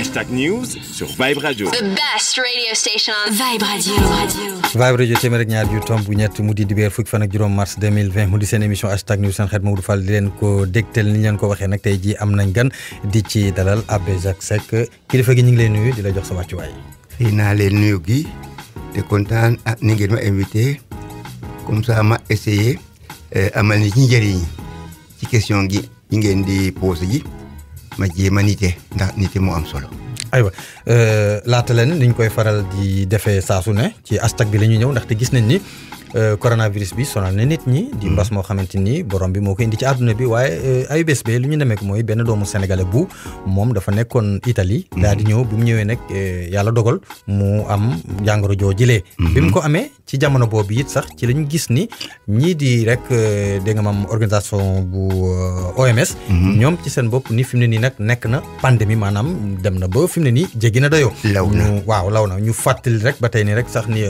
Hashtag News sur Vibe Radio. The best radio station on Vibe Radio. Vibe Radio téeméer ak ñaar yu tomb ñett mu di dibéer fukki fan ak juróom mars 2020 mu di seen émission Hashtag News seen xarit Mamadou Fall di leen ko dégtal ni ñu leen ko waxee nag tey jii am nañ gan di ci dalal Abbé Jacques Seck kilifa gi ñu ngi lay nuyu di la jox sa wàccuwaay. fii naa leen nuyu gi te kontaan ni ngeen ma invité comme ça ma essayé amal ni ci njëriñ ci question gi yi ngeen di posé ji ma jéem a nite ndax nite moo am solo. aywa laata leen niñ koy faral di defee saa su ne ci hashtag bi la ñu ñëw ndaxte gis nañ ni coronavirus bi sonal na nit ñi. di mbas moo xamante ni borom bi moo ko indi ci àdduna bi waaye ayu bés bee lu ñu demee ko mooy benn doomu sénégalais bu moom dafa nekkoon Italie. daal di ñëw bi mu ñëwee nag yàlla dogal mu am jàngoro joo jëlee. bi mu ko amee ci jamono boobu it sax ci lañu gis ni ñii di rek dégg nga maam organisation bu OMS. ñoom ci seen bopp ni fi mu ne nii nag nekk na pandémie maanaam dem na ba fi mu ne nii jéggi na dayoo. law na ñu fàttali rek ba tey nii rek sax ni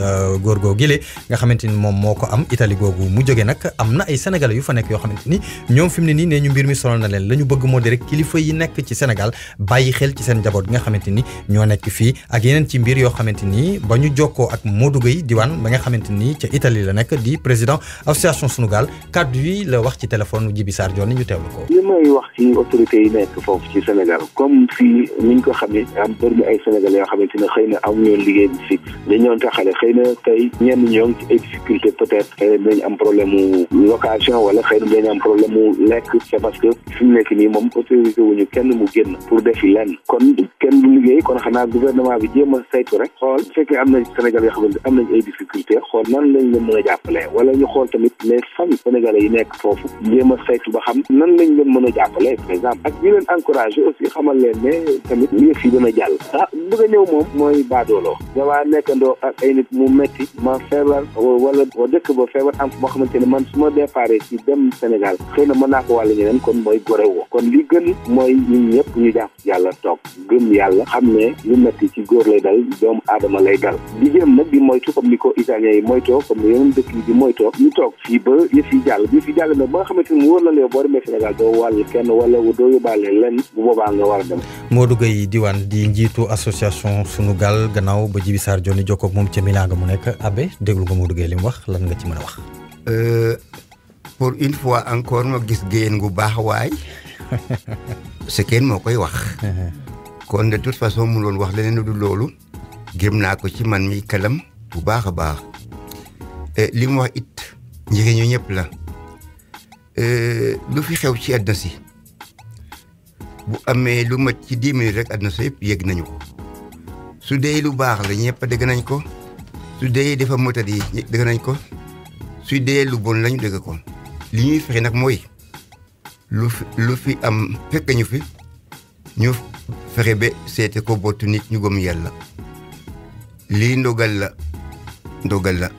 góor goo gile nga xamante ni moom moo ko am Italie googu mu jógee nag am na ay sénégalais yu fa nekk yoo xamante ni ñoom fi mu ne nii nee ñu mbir mi sonal na leen la ñu bëgg moo di rek kilifa yi nekk ci Sénégal bàyyi xel ci seen njaboot bi nga xamante ni ñoo nekk fii ak yeneen ci mbir yoo xamante ni ba ñu jokkoo ak Modou Gueye diwaan ba nga xamante ni ca Italie la nekk di président association Sunugal kaddu yi la wax ci téléphone Djibi Sarr Dione ñu teewlu ko. li may wax ci autorités yi nekk foofu ci Sénégal comme fii niñ ko xamee am bëri na ay sénégalais yoo xamante ne xëy na amuñu liggéey bu fixe dañoo taxale xëy na tey ñenn ñoo ngi ci ay difficulté peut-être xëy na dañu am problème mu location wala xëy na dañu am problème mu lekk c'est parce que fi mu nekk nii moom autorisé wuñu kenn mu génn pour defi lenn kon kenn du liggéey kon xanaa gouvernement bi jéem a saytu rek xool bu fekkee am na Sénégal yoo xamante am nañ ay difficulté xool nan lañ leen mën a jàppale wala ñu xool tamit les familles sénégalais yi nekk foofu jéem a saytu ba xam nan lañ leen mën a jàppale par exemple ak ñu leen encouragé aussi xamal leen ne tamit yëf yi dana jàll bëgg a ñëw moom mooy baadooloo dawaa nekkandoo ak ay nit mu metti ma feebar wala dëkk ba feebar am moo xamante ne man su ma déparé ci dem Sénégal xëy na mën naa ko wàll ñeneen kon mooy gore woo kon li gën mooy ñun ñëpp ñu jàpp yàlla toog gëm yàlla xam ne lu metti ci góor lay dal doomu aadama lay dal di jëm nag di moytu comme ni ko italien yi moytoo comme ni yeneen dëkk yi di moytoo ñu toog fii ba yëf yi jàll nag ba nga xamante ni mu wóor la yow boo demee Sénégal doo wàll kenn wala doo yóbbaale lenn bu boobaa nga war a dem. Modou Gueye diwaan di njiitu association Sunugal gannaaw ba Djibi Sarr Dione jokkoo ak moom ca Milan nga mu nekk Abbé déglu nga Modou Gueye li mu wax lan nga ci mën a wax. pour une fois encore ma gis géyeen gu baax waay c'est kenn moo koy wax. kon de toute façon mu doon wax leneen du loolu gëm naa ko ci man mi kalam bu baax a baax li mu wax it njëriñu ñëpp la lu fi xew ci àdduna si bu amee lu mat ci 10 minutes rek àdduna si yëpp yëg nañu ko su dee lu baax la ñëpp dégg nañ ko su dee dafa motadi dégg nañ ko su dee lu bon lañu dégg ko li ñuy fexe nag mooy lu fi am fekk ñu fi ñu fexe ba seete ko bottu nit ñu gëm yàlla lii ndogal la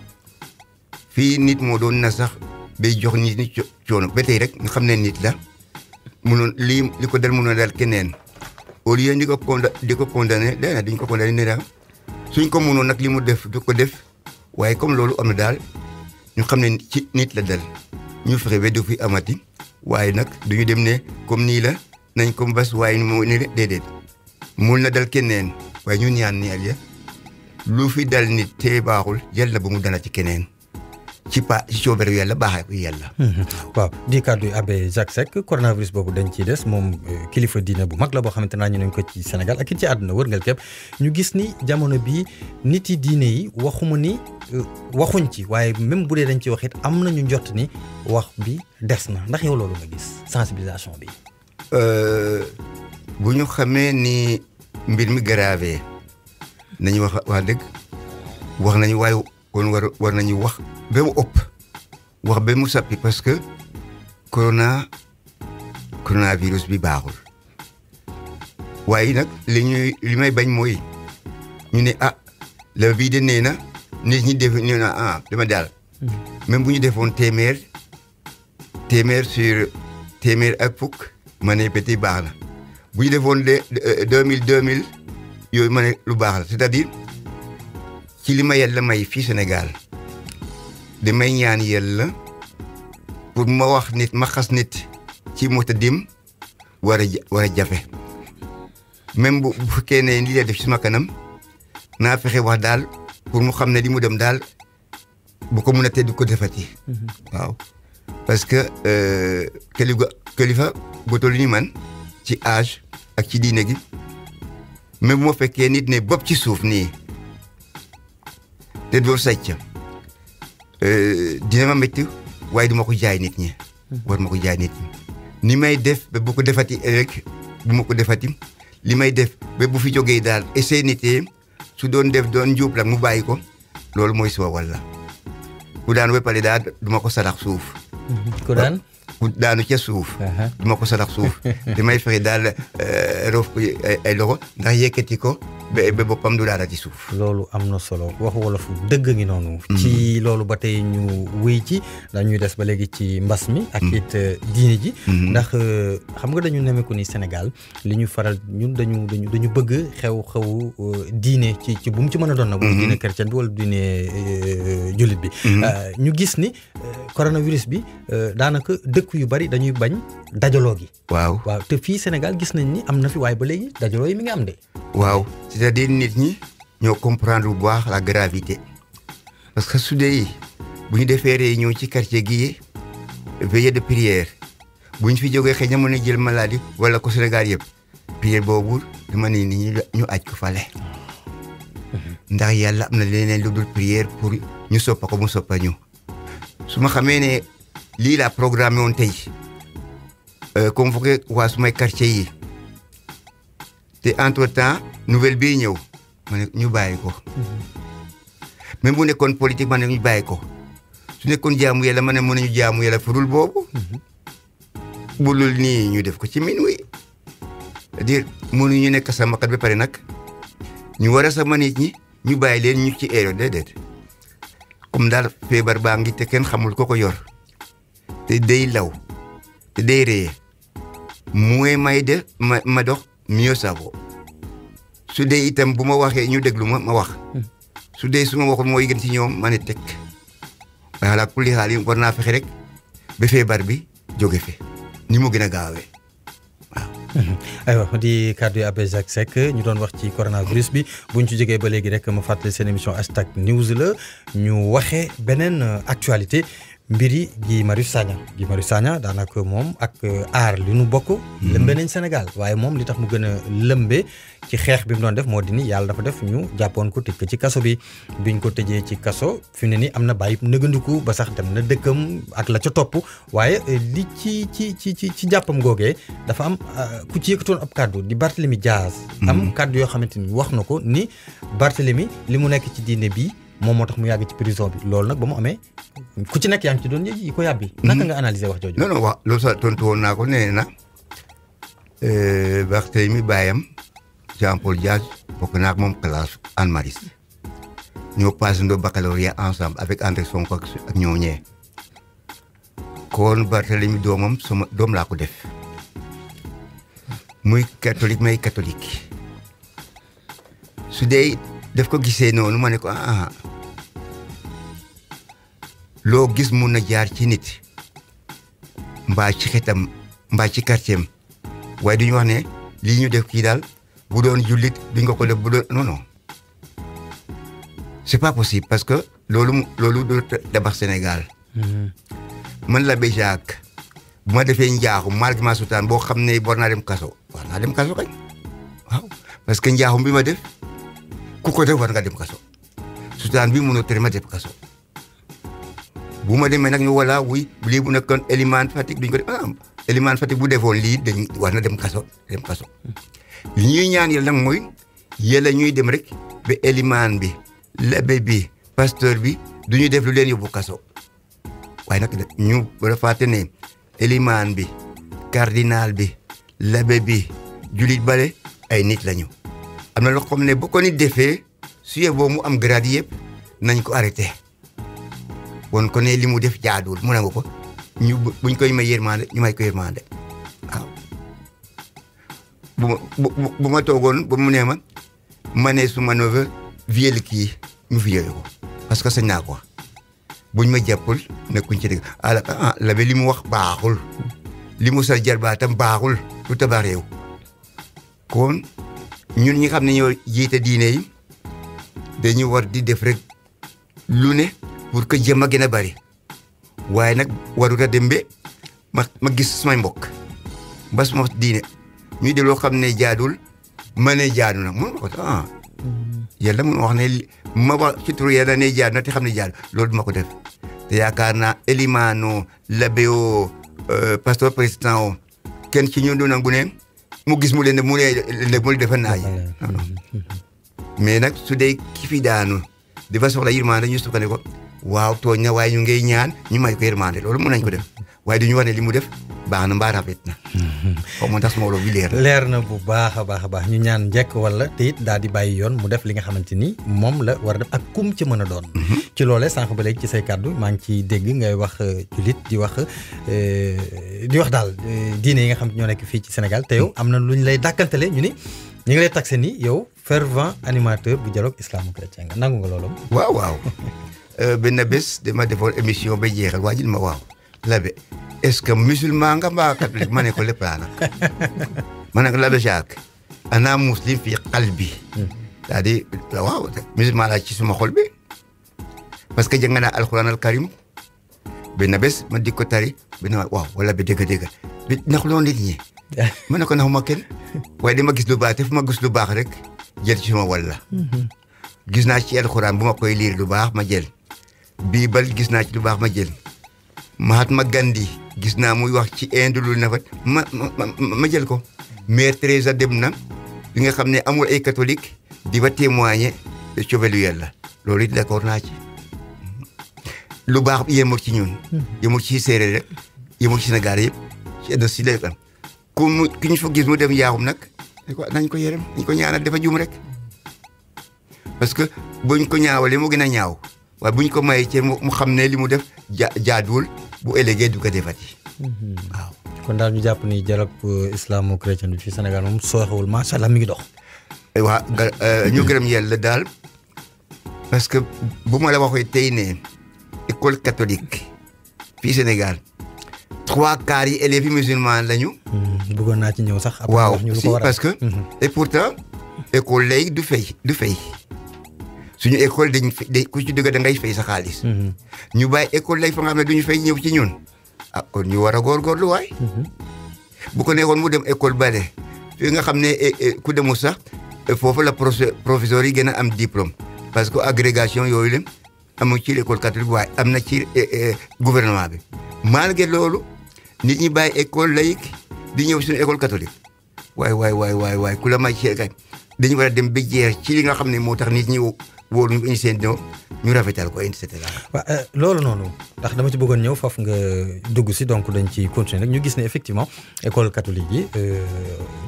fii nit moo doon na sax bay jox nit ñi coono ba tey rek nga xam ne nit la munoon li ko dal munoon dal keneen au lieu di ko condamné dana duñ ko condamné ne daal suñ ko munoon nag li mu def du ko def waaye comme loolu am na daal ñu xam ne ci nit la dal ñu fexe ba du fi amati waaye nag duñu dem ne comme nii la nañ ko mbas waaye moo ne déedéet mun na dal keneen waaye ñu ñaan ni ya lu fi dal nit te baaxul yàlla ba mu dala ci keneen ci coobare yàlla baaxee ko yàlla. waaw di kàddu Abbé Jacques Seck coronavirus boobu dañ ciy des moom kilifa diine bu mag la boo xamante naa ñu nañ ko ci Sénégal ak it ci àdduna wërngal képp ñu gis ni jamono bii nit yi diine yi waxuma ni waxuñ ci waaye même bu dee dañ ci wax it am nañu njort ni wax bi des na ndax yow loolu nga gis sensibilisation bi. bu ñu xamee ni mbir mi grave nañu wax dëgg wax nañu waaye kon war nañu wax ba mu ëpp wax ba mu sappi parce que coronavirus bi baaxul waaye nag li may bañ mooy ñu ne la vie de nee na nit ñi def nee na dama daal même bu ñu defoon téeméer sur téeméer ak fukk ma ne peut-être baax na bu ñu defoon 2000 yooyu ma ne lu baax la c'est-à-dire ci li ma yàlla may fii Sénégal damay ñaan yàlla pour ma wax nit ma xas nit ci motadim war a jafe même bu fekkee ne lii la def ci sama kanam naa fexe wax daal pour mu xam ne li mu dem daal bu ko mën a tedd ko defati. waaw parce que kilifa bu toll ni man ci âge ak ci diine gi même bu ma fekkee nit ne bopp ci suuf nii te doo sàcc dina ma métti waaye du ma ko jaay nit ñi. war ma ko jaay nit ñi ni may def ba bu ko defati rek bu ma ko defati li may def ba bu fi jógee daal essayé nit su doon def doon njuub la mu bàyyi ko loolu mooy suma walla ku daan wéppale daal du ma ko sarax suuf. ku daan. ku daanu ca suuf. du ma ko sarax suuf damay fexe daal roof ko ay loxo ndax yëkkati ko ba boppam du daal ci suuf. loolu am na solo waxu wolof dëgg ngi noonu. ci loolu ba tey ñu wéy ci dañuy des ba léegi ci mbas mi. ak it diine ji. ndax xam nga dañu nemeeku ni Sénégal li ñu faral ñun dañu bëgg xew-xewu diine ci bu mu ci mën a doon nag. diine chrétien bi wala diine jullit bi. ñu gis ni coronavirus bi daanaka dëkk yu bari dañuy bañ dajaloo gi. waaw te fii Sénégal gis nañ ni am na fi waaye ba léegi dajaloo yi mi ngi am de. waaw c'est-à-dire nit ñi ñoo comprendre bu baax la gravité parce que su dee bu ñu defee réunion ci quartier gi veillée de prière bu ñu fi jógee xëy na mën a jël maladie wala ko Sénégal yëpp prière boobu dama ne nit ñi ñu aj ko fale ndax yàlla am na leneen lu dul prière pour ñu soppa ko mu soppa ñu su ma xamee ne lii la programme woon tey convoqué waa sumay quartier yi te entre temps nouvelle bii ñëw ma ne ñu bàyyi ko même bu nekkoon politique ma ne ñu bàyyi ko su nekkoon jaamu yàlla ma ne mën nañu jaamu yàlla furul boobu bu lul nii ñu def ko ci minuit c'est-à-dire mënuñu nekk sàmmkat ba pare nag ñu war a sama nit ñi ñu bàyyi leen ñu ci eero déedéet comme daal feebar baa ngi te kenn xamul ko ko yor te day law te day reye mooy may de ma dox mieux ça vaut su dee itam bu ma waxee ñu déglu ma wax su dee su ma waxul mooy gën ci ñoom ma ne teg voilà kulli xaal yi war naa fexe rek ba feebar bi jóge fi ni mu gën a gaawee waaw. aywa di kàddu yi Abbé Jacques Seck ñu doon wax ci coronavirus bi bu ñu ci jógee ba léegi rek ma fàttali seen émission hashtag news la ñu waxee beneen actualité. mbiri Guy Marius Sagna daanaka moom ak aar li nu bokk. lëmbe nañ Sénégal waaye moom li tax mu gën a lëmbe ci xeex bi mu doon def moo di ni yàlla dafa def ñu jàppoon ko tëj ko ci kaso bi biñ ko tëjee ci kaso fi mu ne nii am na bàyyi nëgandiku ba sax dem na dëkkam ak la ca topp waaye li ci jàppam googee dafa am ku ci yëkkatoon ab kàddu di Barthélemy Diaz. am kàddu yoo xamante ni wax na ko ni Barthélemy li mu nekk ci diine bi moom moo tax mu yàgg ci prison bi loolu nag ba mu amee ku ci nekk yaa ngi ci doon yi ko yàbbi. naka nga analyser wax jooju. non wax loolu sax tontu woon naa ko nee na Barthélemy baayam Jean-Paul Diaz bokk naa ak moom classe Anne Maris ñoo passé ndo baccalauréat ensemble avec André Sonko ak ñoo ñee kon Barthélemy doomam sama doom laa ko def muy catholique may catholique su dee daf ko gisee noonu ma ne ko loo gis mun na jaar ci nit mbaa ci xetam mbaa ci quartier am waaye duñu wax ne lii ñu def kii daal bu doon jullit duñ ko def bu doon non c'est pas possible parce que loolu du tabax Sénégal. man l'Abbé Jacques bu ma defee njaaxum malgré sultaan boo xam ne war naa dem kaso kañ waaw parce que njaaxum bi ma def ku ko def war nga dem kaso sultaan bi mënoo tere ma def kaso bu ma demee nag ñu wala lii bu nekkoon Elimane Fatick duñ ko def Elimane Fatick bu defoon lii dañ war na dem kaso li ñuy ñaan yàlla nag mooy yàlla ñuy dem rek ba Elimane bi l'abbé bi pasteur bi du ñu def lu leen yóbbu kaso waaye nag ñu rafaate ne Elimane bi cardinal bi l'abbé bi julit bale ay nit lañu am na loo xam ne bu ko nit defee su yeboo mu am grade yëpp nañ ko arrêté won ko ne li mu def jaaduwul mu nangu ko ñu buñ koy may yërmande ñu may ko yërmande waaw bu ma toogoon ba mu nee ma ne su ma neveu vielle kii ñu fi yooyu ko parce que sañ naa ko buñ ma jàppul nekkuñ ci dëgg l'abbé li mu wax baaxul li mu sal jarbaatam baaxul lu tabax réew kon ñun ñi xam ne ñoo jiite diine yi dañu war di def rek lu ne pour que jëmm a gën a bari waaye nag warut a dem ba ma gis samay mbokk ba suma diine ñuy de loo xam ne jaadul ma ne jaadu na mun ma ko yàlla mun wax ne ma wax ci turu yàlla ne jaadu na te xam ne jaadu loolu duma ko def te yaakaar naa élimaano labéo pasteur président o kenn ci ñun du nangu ne mu gis mu leen mu defa naaj mais nag su dee ki fi daanu dafa soxla yërmande ñu sukkane ko waaw tooñ na waaye ñu ngay ñaan ñu may ko yërmande loolu mën nañ ko def waaye du ñu wax ne li mu def baax na mbaa rafet na xaw ma tax Maodo bi leer na bu baax a baax ñu ñaan njëkk wala te it daal di bàyyi yoon mu def li nga xamante ni moom la war a def ak kum ci mën a doon. ci loolee sànq ba léegi ci say kàddu maa ngi ciy dégg ngay wax jullit di wax daal diine yi nga xam ñoo nekk fii ci Sénégal te yow am na lu ñu lay dàkkantale ñu ngi lay taxé ni yow fervent animateur bu dialogue islamo-chrétien nga nangu nga loolu. waaw benn bés dama defoon émission ba jeexal waa ji ma waaw Labe est-ce que musulman nga mbaa catholique ma ne ko lépp laa nag ma ne ko Labe Jacques ana muslim fi qalbi c'est-à-dire waaw musulman laa ci suma xol bi parce que jàng naa alquran al karim benn bés ma di ko tari benn waaw wala ba dégg bi nax loo nit ñi ma ne ko naxuma kenn waaye dama gis lu baax te fu ma gis lu baax rek jël ci suma walla gis naa ci alquran bu ma koy liir lu baax ma jël biibal gis naa ci lu baax ma jël Mahatma Gandhi gis naa muy wax ci Inde lu nafat ma jël ko Mère Teresa dem na bi nga xam ne amul ay catholique di ba témoigner de cofeelu Yàlla loolu it d'accord naa ci lu baax yemul ci ñun yemul ci séeréer rek yemul ci Sénégal yëpp ci Inde si lay am ki ñu fa gis mu dem yaaxum nag nañ ko yërëm nañ ko ñaanal dafa juum rek parce que buñ ko ñaawalee mu gën a ñaaw waaye buñ ko mayee ci mu xam ne li mu def jaaduwul bu ëllëgee du ko defati waaw. kon daal ñu jàpp ni dialogue islamo-chrétien bi fii Sénégal moom sooxewul macha allah mi ngi dox. waaw ñu gërëm Yàlla daal parce que bu ma la waxee tey ne école catholique fii Sénégal 3/4 yi élèves yi musulmans lañu. bëggoon naa ci ñëw sax. waaw si parce que. et pourtant école laïque du fay. suñu école ku ci dëgg da ngay fay sa xaalis. ñu bàyyi école lay fa nga xam ne duñu fay ñëw ci ñun. kon ñu war a góorgóorlu waay. bu ko neexoon mu dem école bale fi nga xam ne ku demul sax foofu la professeur yi gën a am diplôme. parce que agrégation yooyu la amul ci l'école catholique waaye am na ci gouvernement bi. malgré loolu nit ñi bàyyi école laïque di ñëw suñu école catholique waay ku la may ci kay dañu war a dem ba jeex ci li nga xam ne moo tax nit ñi wóor ñu indi seen doom ñu rafetal ko et cetera. waaw loolu noonu ndax dama ci bëggoon ñëw foofu nga dugg si donc dañ ci continuer rek ñu gis ne effectivement école catholique yi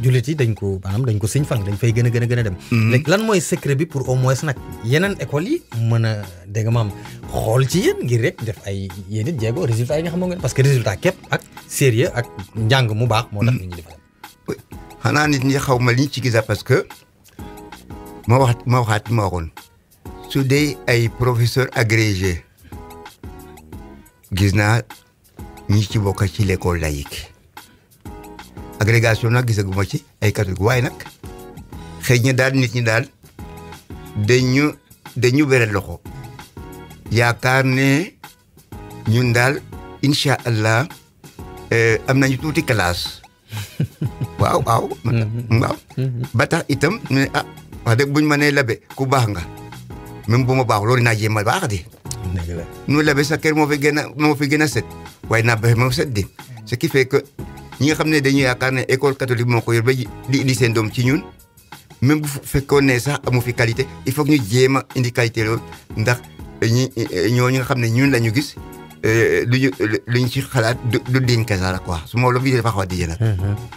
jullit yi dañ ko siñ fang dañ fay gën a dem. léegi lan mooy secret bi pour au moins nag yeneen écoles yi mën a dégg maam xool ci yéen ngir rek def ay yéen it jéego résultat yi nga xam ngeen parce que résultat képp ak sérieux ak njàng mu baax. moo tax nit ñi di fa dem. xanaa nit ñi xaw ma liñ ci gisa parce que ma waxoon. su dee ay professeur agrégé gis naa ñi ci bokk ci l'école laïque agrégation nag gisaguma ci ay catholique waaye nag xëy na daal nit ñi daal dañu beral loxo yaakaar ne ñun daal incha allah am nañu tuuti classe waaw ba tax itam ne wax dëgg buñ ma nee Labe ku baax nga même bu ma baax loolu naa jéem a baax di nu Labe sa kër moo fi gën a set waaye naa ba moo set di ce qui fait que ñi nga xam ne dañu yaakaar ne école catholique moo ko yor ba di indi seen doom ci ñun même bu fekkoon ne sax amu fi qualité il faut que ñu jéem a indi qualité loolu ndax ñooñu nga xam ne ñun la ñu gis luñ ci xalaat du diñ kasara quoi su ma la bi dafa xaw a di nag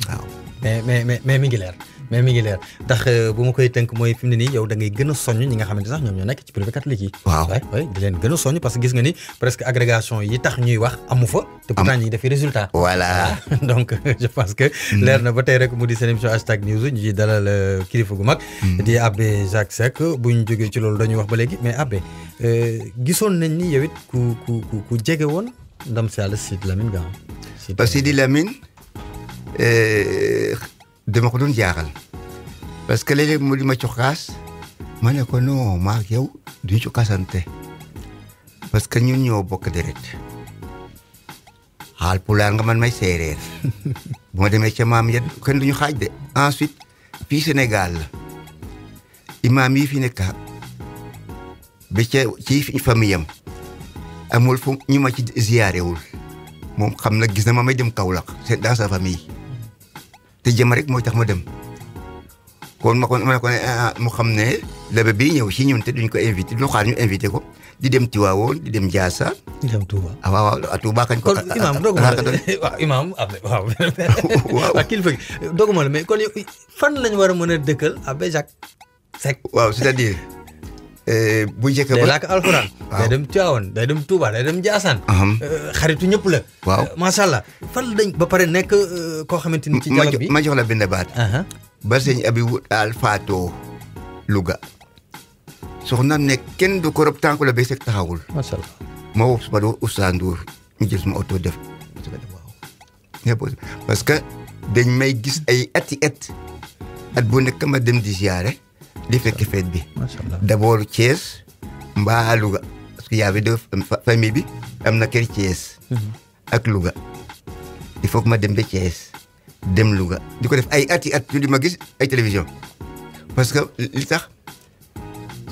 waaw mais mi ngi leer ndax bu ma koy tënk mooy fi mu ne nii yow da ngay gën a soññ ñi nga xamante sax ñoom ñoo nekk ci privé catholique yi. waaw di leen gën a soññ parce que gis nga ni presque agrégation yi tax ñuy wax amu fa. te pourtant ñi ngi defi résultat. voilà donc je pense que. leer na ba tey rek mu di seen émission hashtag news ñu ciy dalal kilifa gu mag. di Abbé Jacques Seck bu ñu jógee ci loolu dañuy wax ba léegi mais Abbé gisoon nañ ni yow it ku jege woon ndam si yàlla Sidi Lamine Gam. Sidi Lamine. dama ko doon jaaxal parce que léeg-léeg mu di ma cokkaas ma ne ko non maa ak yow duñu cokkaasante parce que ñun ñoo bokk deret Haalpulaar nga man may séeréer bu ma demee ca maam ya kenn duñu xaaj de ensuite fii Sénégal la imaam yi fi nekk ba ca ci famille am amul fu ñu ma ci ziyaarewul moom xam na gis na ma may dem Kaolack c'est dans sa famille te jëm rek mooy tax ma dem kon ma ko ne mu xam ne lebe bi ñëw si ñun te duñ ko invité duñu xaar ñu invité ko di dem Tiwaawoon di dem Ndiassane. di dem Touba. waaw Touba kañ ko. kon imaam doguma la waaw imaam waaw. waaw kilifa gi doguma la mais kon fan lañ war a mën a dëkkal Abbé Jacques Seck. waaw c'est-à-dire bu njëkk ba. day laak alxuraan. day dem Tiwaawoon day dem Touba day dem Ndiassane. xaritu ñëpp la. waaw macha allah fan lañ ba pare nekk koo xamante ni ci dialogue bi ma jox la benn baat. ba sëñ Abibou Al Fato Louga. soxnaam ne kenn du ko rob tànk la Abbé Seck taxawul. macha allah ma woo suba doo Oustaz Ndour ñu jël suma oto def parce que dañ may gis ay ati at bu nekk ma dem di ziare di fekk fête bi. macha allah d'abord Thiès mbaa Louga parce que y avait deux famille bi am na kër Thiès. ak Louga il faut que ma dem ba Thiès dem Louga di ko def ay ati at ñu di ma gis ay télévision parce que li tax.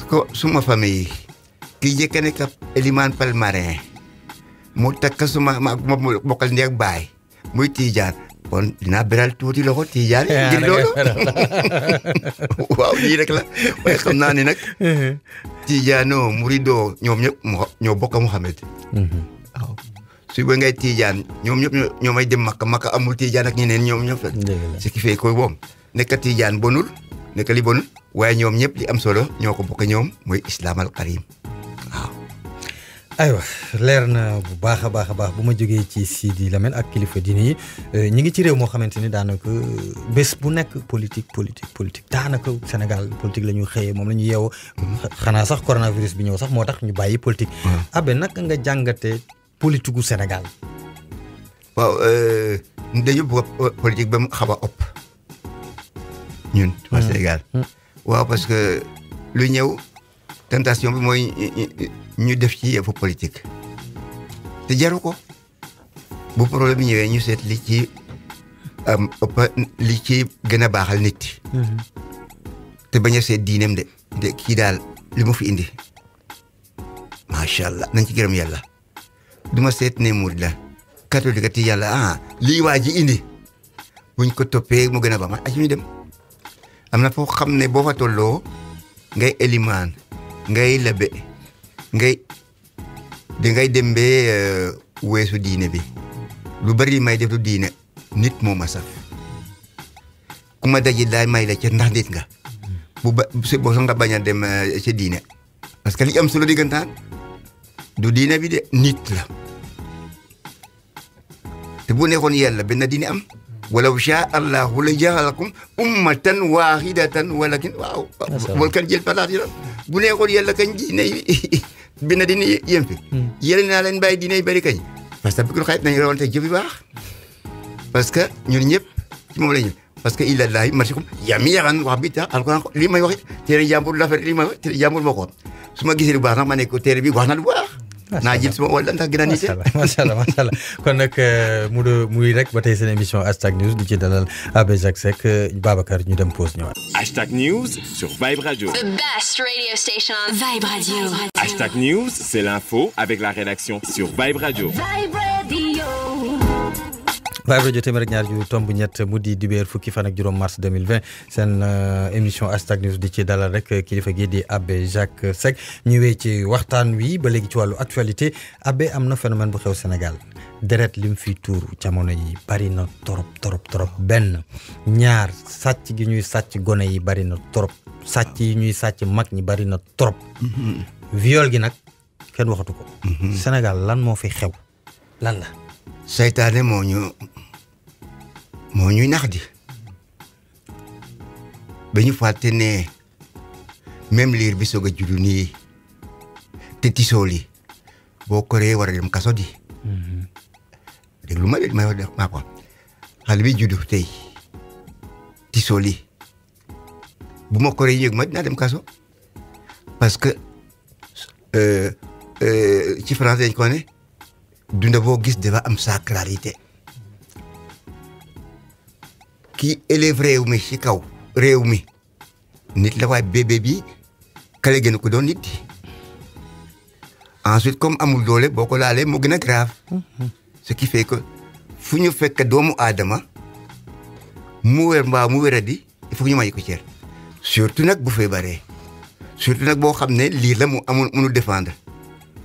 ko suma famille kii njëkk a nekk Elimane Palmarin mu takk suma ma bokkal ndey ak baay muy Tidiane kon dinaa beral tuuti loxo Tidiane ngir loolu waaw lii rek la waaye xam naa ne nag Tidiane Mourido ñoom ñëpp ñoo bokk Mouhamed waaw su ba ngay Tidiane ñoom ñëpp ñoo may dem Makka amul Tidiane ak ñeneen ñoom ñëpp ce qui fait que moom nekk Tidiane bonul nekk li bonul waaye ñoom ñëpp li am solo ñoo ko bokk ñoom mooy islam al karim waaw. aywa leer na bu baax a baax bu ma jógee ci Sidi Lamine ak kilifa diine yi ñi ngi ci réew moo xamante ni daanaka bés bu nekk politique daanaka Sénégal politique la ñuy xëyee moom la ñuy yeewoo. xanaa sax coronavirus bi ñëw sax moo tax ñu bàyyi politique. Abbé naka nga jàngatee politique gu Sénégal. waaw dañu bëgg politique ba mu xaw a ëpp ñun. waa Sénégal. waaw parce que lu ñëw tentation bi mooy ñu def ci yëfu politique te jaru ko bu problème ñëwee ñu seet li ci li ci gën a baaxal nit. te bañ a seet diineem de kii daal li mu fi indi macha allah nañ ci gërëm yàlla du ma seet ne murid la catholique ti yàlla lii waa ji indi buñ ko toppee mu gën a baax ma ñu dem. am na foo xam ne boo fa tolloo ngay Elimaan ngay lebe dangay dem ba weesu diine bi lu bari may def lu diine nit moo ma saf ku ma daje daay may la ca ndax nit nga boo sax nga bañ a dem ca diine parce que li am solo diggantaan du diine bi de nit la te bu nekkoon yàlla benn diine am. walaw shaa Allahu la ja'alakum ummatan waahidatan walakin waaw. wala kan jël palaat yi bu nekkoon yàlla kañ diine benn diine yem fi. yéen naa leen bàyyi diine yi bari kañ. parce que bu xayma nañu rawante jëf yu baax parce que ñun ñëpp ci moom la ñu parce que ilallaahi marsikum jamii'an wax bi tax alquran li may wax téere jàmbur la li may wax téere jàmbur moo ko su ma gisee lu baax nag ma ne ko téere bi wax na lu baax. naa jël suma wala ndax gën a nite. macha allah kon nag muy rek ba tey seen émission hashtag news di ci dalal Abbé Jacques Seck Babacar ñu dem pause ñëwaat. Hashtag news sur Vibe Radio. The best radio station on Vibe Radio. Hashtag news, c'est l'info avec la rédaction sur Vibe Radio. Vibe Radio. Vibe Radio téeméer ak ñaar ju tomb ñett mu di dibéer fukki fan ak juróom mars 2020 seen émission hashtag news di ci dalal rek kilifa gi di Abbé Jacques Seck ñëwee ci waxtaan wi ba léegi ci wàllu actualité Abbé am na phénomène bu xew Sénégal deret lim fi tuur jamono yi bari na trop benn ñaar sàcc gi ñuy sàcc gone yi bari na trop sàcc yi ñuy sàcc mag ñi bari na trop viol gi nag kenn waxatu ko Sénégal lan moo fi xew lan la saytaane moo ñuy nax di ba ñu fàtte ne même liir bi soog a juddu nii te tisoo li boo koree war a dem kaso di déglu ma de may wax maa ko xale bi juddu tey tisoo li bu ma ko rey yëg ma dinaa dem kaso parce que ci français dañ ko ne dunda boo gis dafa am sacralité kii élève réew mi ci kaw réew mi nit la waaye bébé bi kale gën ko doon nit ensuite comme amul doole boo ko laalee moo gën a grave ce qui fait que fu ñu fekk doomu aadama mu wér mbaa mu wéradi il faut que ñu may ko cër surtout nag bu feebaree surtout nag boo xam ne lii la mu amul mënul défendre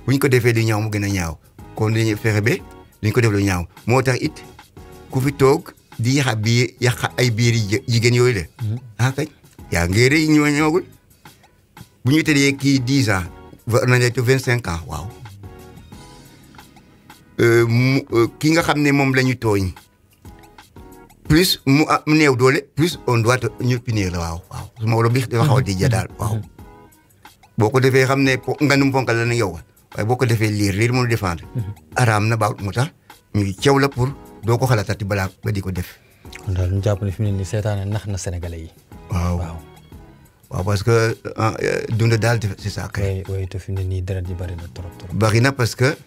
bu ñu ko defee du ñaaw mu gën a ñaaw kon dañuy fexe ba duñ ko def lu ñaaw moo tax it ku fi toog di yàq ay biir jigéen yooyu la kañ yaa ngi rëy ñoogul bu ñu tëddee kii 10 ans war nañ la 25 ans waaw ki nga xam ne moom la ñu tooñ plus mu néew doole plus on doit ñu punir la waaw su ma wala bi dafa xaw a di daal waaw boo ko defee xam ne nganum ponkal la na yow waaye boo ko defee liir mënu défendre araam na baaw mu tax ñu cew la pour doo ko xalaatati balaa ba di ko def kon daal ñu jàpp ne fi mu ne nii seetaane nax na sénégalais yi waaw parce que dund daal c'est ça kay oui te fi mu ne nii deret ji bari na trop bari na parce que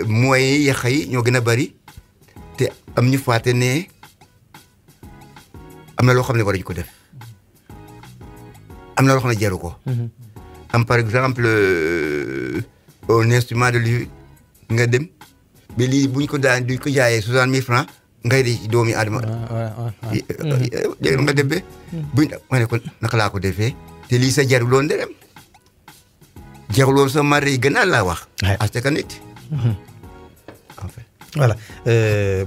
moyens yi yàq yi ñoo gën a bari te am ñu fàtte ne am na loo xam ne war nañu ko def am na loo xam ne jaru ko am par exemple un instrument de lutte nga dem ba lii buñ ko daan duñ ko jaayee 60 000 francs ngay di doomi aadama nga dem ba buñ ma ne ko naka laa ko defee te lii sa jaruloon de dem jaruloon sa mari yi gën a laa wax parce que nit en fait voilà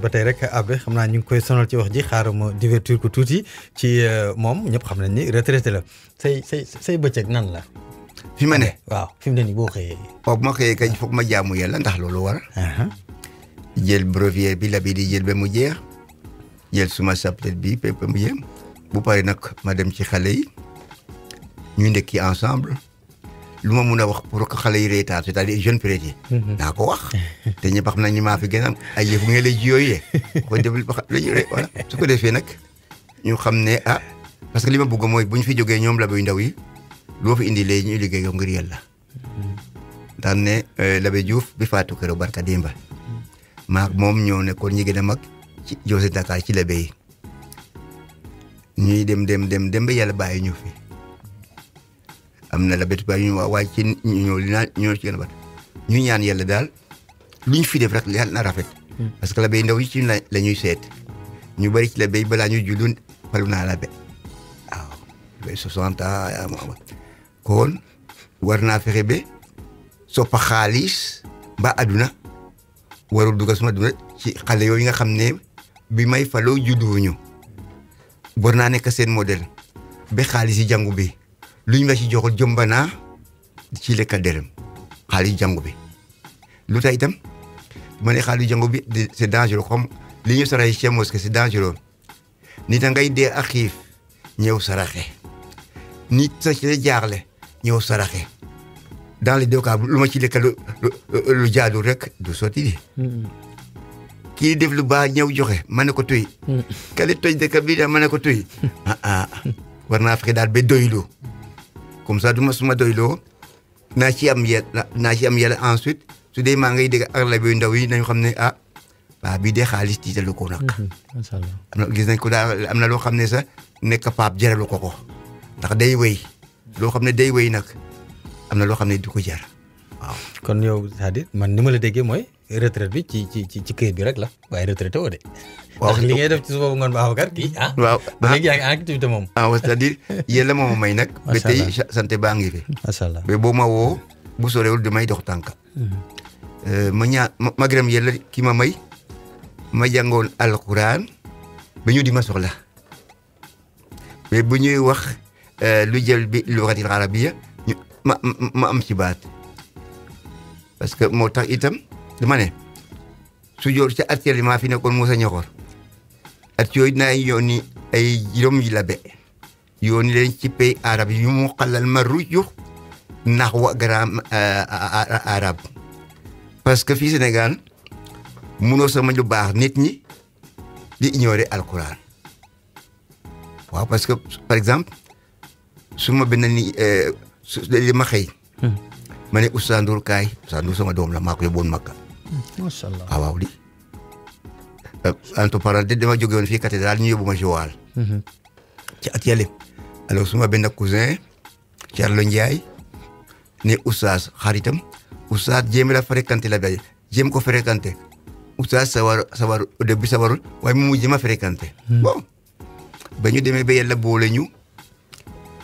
ba tey rek Abbé xam naa ñu ngi koy sonal ci wax ji xaaral ma divertir ko tuuti ci moom ñëpp xam nañ ni retraité la say bëccëg nan la. fi ma ne waaw fi mu ne nii boo xëyee. waaw bu ma xëyee kañ foog ma jaamu yàlla ndax loolu war. jël brevier bi la bi di jël ba mu jeex jël suma chapelet bi ba mu jeex bu pare nag ma dem ci xale yi ñu ndekki ensemble. lu ma mun a wax pour que xale yi reetaan c'est-à-dire jeune prêté naa ko wax te ñëpp xam nañ ni maa fi gën a ay yëfu ngeen lay ji yooyu ko defal ba la ñu voilà su ko defee nag ñu xam ne parce que li ma bëgg mooy bu ñu fi jógee ñoom Labé yu ndaw yi loo fi indi léegi ñu liggéey ngir yàlla daan ne Labé Diouf bi faatu keroog barka démba maak moom ñoo nekkoon ñi gën a mag ci José Dakar ci Labé yi ñuy dem ba yàlla bàyyi ñu fi am na la bét ba ñu waaye ci ñoo ci gën a bat ñu ñaan yàlla daal lu ñu fi def rek yàlla na rafet parce que Labé ndaw yi ci la ñuy seet ñu bari ci Labé balaa ñuy jullu falu naa Labé waaw ba 60 ans kon war naa fexe ba soppa xaalis ba àdduna warul dugal suma duna ci xale yooyu nga xam ne bi may faloo judduwuñu war naa nekk seen modèle ba xaalis yi jàngu bi lu ñu ma ci joxul jomba naa ci lekka dërëm xaalis jàngu bi lu tax itam ma ne xaalis jàngu bi c'est dangereux comme li ñu saraxe ci mosquée c'est dangereux nit a ngay dee ak xiif ñëw saraxe nit sa ci jaaxle ñëw saraxe dans les deux cas lu ma ci lekka lu jaadu rek du sotti di kii def lu baax ñëw joxe ma ne ko tuy kali toj dëkk bi da ma ne ko tuy war naa fexe daal ba doylu comme ça duma suma doyloo naa ci am yàlla ensuite su dee maa ngay dégg ak Labé yu ndaw yi nañu xam ne waa bii de xaalis tiitalu ko nag macha allah am na gis nañ ko daal am na loo xam ne sax nekk paap jaralu ko ndax day wéy loo xam ne day wéy nag am na loo xam ne du ko jar waaw kon yow c'est-à-dire man ni ma la déggee mooy retraite bi ci këyit bi rek la waaye retraité woo de waaw ndax li ngay def ci suba bu ngoon Babacar kii waaw ba léegi yaa ngi en activité moom c'est-à-dire yàlla moo ma may nag ba tey santé baa ngi fi macha allah ba boo ma woo bu sorewul damay dox tànka ma gërëm yàlla ki ma may ma jàngoon alquran ba ñu di ma soxla mais bu ñuy wax lu jël bi lugatil arabiya ma am ci baat parce que moo tax itam dama ne su joor ca actuellement maa fi nekkoon Moussa Ñoxor at yooyu naa yónni ay juróom yi Labé yónni leen ci pays arabe yu mu xalal ma ruju nax wa grammaire arabe parce que fii Sénégal munoo sama lu baax nit ñi di ignorer alquran waaw parce que par exemple su ma benn ni li ma xëy ma ne Oustaz Ndour kaay Oustaz Ndour sama doom la maa ko yóbboon Makka macha allah waaw li entre parenthèses dama jóge woon fii cathédrale ñu yóbbu ma Joal ci at yële alors su ma benn cousin Thierno Ndiaye ne Oustaz xaritam Oustaz jéem la fréquenté la bay jéem ko fréquenté Oustaz sawar au début sawarul waaye mu mujj ma fréquenté bon ba ñu demee ba yàlla boole ñu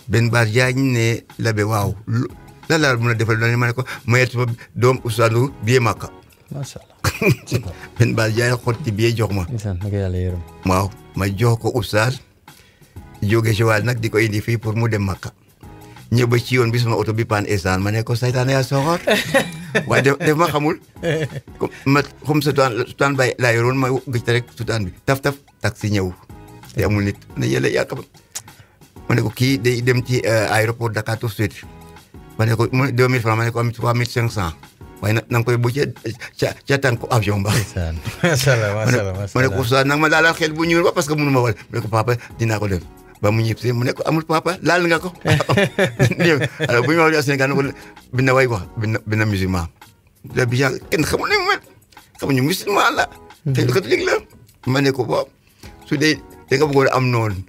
benn baar jaañ ne la be waaw la la mën a defal doon ma ne ko mayet sama doom Oustaz Ndour billet Makka macha allah benn baar jaañ xotti billet jox ma naka yàlla yërëm waaw ma jox ko Oustaz jóge Joal nag di ko indi fii pour mu dem Makka ñëw ba ci yoon bi sama oto bi paan essence ma ne ko saytaane yaa soxor waaye def ma xamul comme sutaan bay laa yoroon ma gëj rek sutaan bi taf taxi ñëw te amul nit ne yàlla yaakaar ma ne ko kii day dem ci aéroport Dakar tout de suite ma ne ko 2000 francs ma ne ko am 3500 waaye na nga koy bu ca tànku avion ba. macha allah ma ne ko Oustaz nag ma laalal xel bu ñuul ba parce que mënu ma wal ma ne ko papa dinaa ko def ba mu ñëpp si mu ne ko amul papa laal nga ko. alors bu ñu waxee Sénégal ne ko bina way wax bina musulman la bi kenn xamul ne mu mel xamuñu musulman la. te catholique la ma ne ko boobu su dee da nga bëggoon am noonu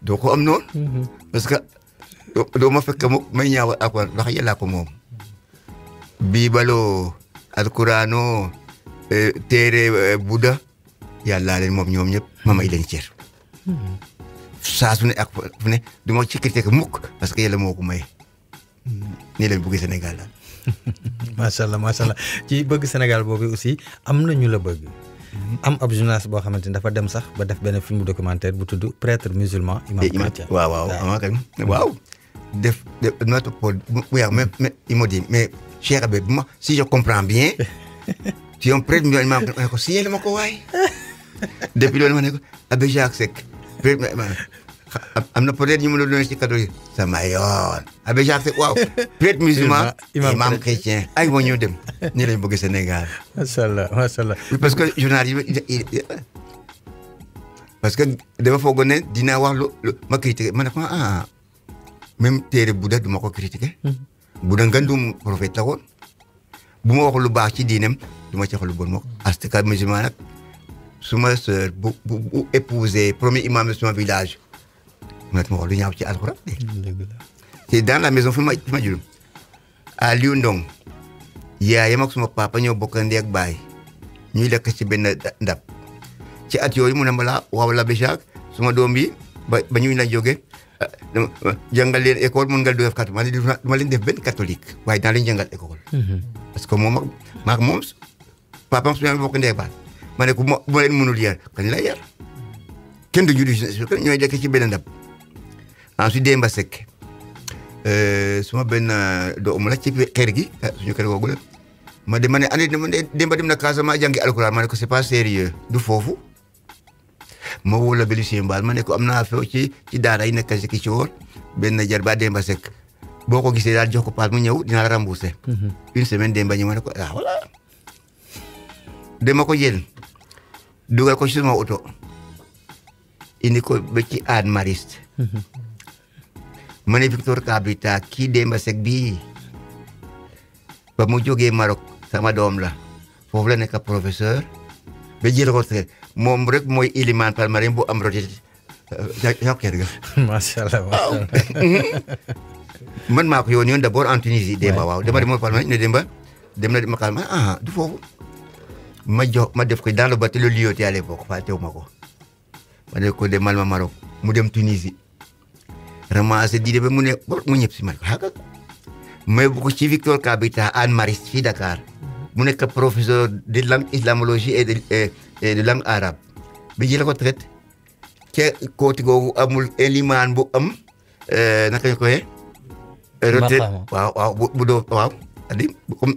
doo ko am noonu. parce que doo ma fekk may ñaawal ak wax yàlla ko moom. Bibaloo alquraanoo téere Buddha yàlla leen moom ñoom ñëpp ma may leen cër. saa su ne ak fu ne du ma ci critiquer mukk parce que yàlla moo ko may. nii leen bëgg Sénégal la. macha allah ci bëgg Sénégal boobu aussi am na ñu la bëgg. am ab journaliste boo xamante ni dafa dem sax ba def benn film documentaire bu tudd prêtre musulman imam chrétien. waaw def notre pôle bu yàgg mais il m'a dit mais Cheikh Abel moi si je comprends bien si on prêtre musulman ma ne ko signé la ma ko waay depuis loolu ma ne ko Abbé Jacques Seck am na peut-être ñu mën a doon ci catholique sama yoon Abbé Jacques Seck waaw prêtre musulman imam chrétien ay moo ñu dem nii lañ bëgg Sénégal. macha allah. oui parce que journaliste parce que dafa foog ne dinaa wax lu ma critiqué ma ne ko même téere Buddha du ma ko critiqué. Buddha ngandum prophète la woon bu ma wax lu baax ci diineem du ma ci wax lu bon moom. astika musulman nag suma sœur bu épousé premier imam de son village ma wax lu ñaaw ci alxuraan. c'est dans la maison fi ma juróom Aliou Ndong yaayam ak suma papa ñoo bokk ndey ak baay ñuy lekk ci benn ndab ci at yooyu mu ne ma la waaw la Béchac suma doom bi ba ñuy la jóge jàngal leen école mën nga def catholique ma ne duma leen def benn catholique waaye dans leen jàngal école. parce que moom maak moom papaam su ma bokk ndey ak baay ma ne ko bu ma leen mënul yar kañ lay yar kenn du juddu ñooy lekk ci benn ndab. ensuite Demba Seck suma benn doomu la ci kër gi suñu kër googu la ma ne année Demba dem na Casamance jàngi alxuraan ma ne ko c'est pas sérieux du foofu ma woo la Bélicien Mbaal ma ne ko am naa feew ci daara yi nekk ci ci woon benn jarba Demba Seck boo ko gisee daal jox ko paas mu ñëw dinaa la rembourser. une semaine Demba ñëw ma ne ko voilà dama ko jël dugal ko ci sama oto indi ko ba ci Anne Mariste. ma ne Victor Kabrita kii Demba Seck bii ba mu jógee Maroc sama doom la foofu la nekk professeur ba jël ko moom rek mooy iliman palmarin bu am retraite ca kër ga. macha allah. man maa ko yoon d'abord en Tunisie Demba waaw Demba demoon palmarin ne Demba dem na ma kalma du foofu ma def ko dans le bateau le Lyoté à l'époque fàttewu ma ko ma ne ko demal ma Maroc mu dem Tunisie ramassé di ba mu ñëpp si man mais bu ko ci Victor Kabita Anne Mariste fii Dakar mu nekk professeur de langue islamologie et de langue arabe bi jël ko traite ca côté googu amul limaan bu am naka ñu koy retraite waaw bu doo waaw adi comme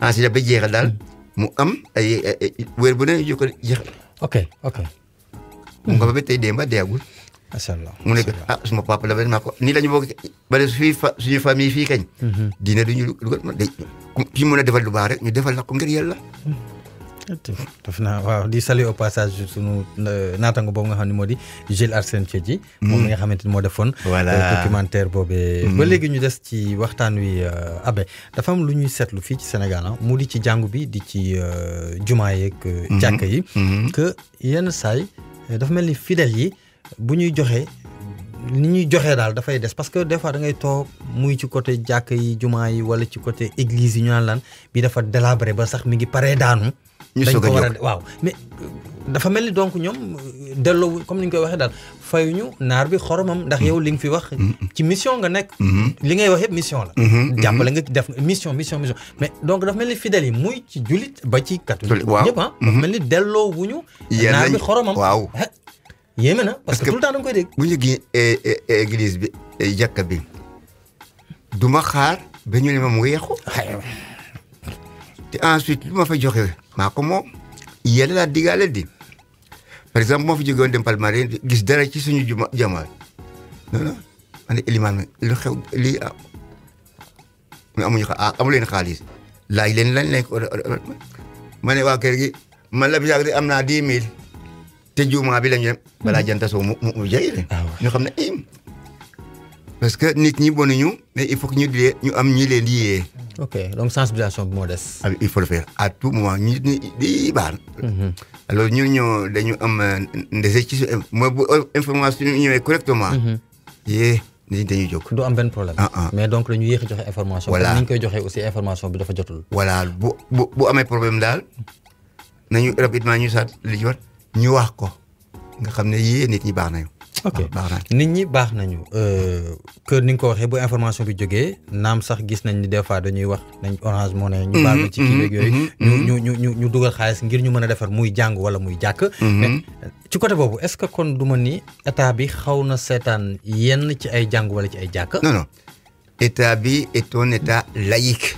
enseigné ba jeexal daal mu am ay wér bu ne ñu ko jeexal. ok mu nga ba tey Demba deegul. macha allah mu nekk suma papa la ma ko nii la ñu bokk ba suñu famille fii kañ. diine du ñu dugal ci mën a defal lu baax rek ñu defal la ko ngir yàlla. def naa waaw di saluer au passage sunu naataango boobu nga xam ne moo di Jules Arsène Diedhi moom mi nga xamante ni moo defoon documentaire boobee ba léegi ñu des ci waxtaan wi Abbé dafa am lu ñuy seetlu fii ci Sénégal mu di ci jàngu bi di ci jumaa yeeg jàkka yi que yenn saay dafa mel ni fidèles yi bu ñuy joxe ni ñuy joxee daal dafay des parce que des fois da ngay toog muy ci côté jàkka yi jumaa yi wala ci côté église yi ñu naan lan bi dafa délabré ba sax mi ngi paree daanu dañ ko war a waaw mais dafa mel ni donc ñoom delloo comme ni ñu koy waxee daal fayuñu naar bi xoromam ndax yow li nga fi wax ci mission nga nekk li ngay wax yëpp mission la jàppale nga def mission mais donc dafa mel ni fidèles yi muy ci jullit ba ci catholique ñëpp dafa mel ni delloo wuñu naar bi xoromam waaw yéeme na parce que tout le temps da nga koy dégg bu ñu gi église bi jàkka bi du ma xaar ba ñu ne ma mu ngi yàqu te ensuite lu ma fa joxe maa ko moom yéen laa diggaale di par exemple moo fi jógewoon dem Palmarin gis dara ci suñu jamaat non ma ne Elimane lu xew lii amu leen xaalis laaj leen lañ leen ko ma ne waa kër gi man la bi yàgg am naa 10 000 te juuma bi la ñu dem balaa janta soo mu jege ñu xam ne parce que nit ñi bonuñu mais il faut que ñu am ñi leen yee. ok donc sensibilisation bi moo des. il faut le faire à tout moment ñu di baax. alors ñun dañu am ndese ci mooy bu information yi ñëwee correctement. yee nit ñi dañuy jóg. du am benn problème. mais donc dañu yéex a joxe information. voilà ni ñu koy joxe aussi information bi dafa jotul. voilà bu amee problème daal nañu rapidement ñu saat li ci war ñu wax ko nga xam ne yee nit ñi baax nañu. ok nit ñi baax nañu que ni nga ko waxee bu information bi jógee naam sax gis nañ ni des fois dañuy wax nañ Orange Money ñu baal ma ci kii beeg yooyu ñu dugal xaalis ngir ñu mën a defar muy jàng wala muy jàkk mais ci côté boobu est-ce que kon du ma ni état bi xaw na seetaan yenn ci ay jàng wala ci ay jàkk non état bi est un état laïque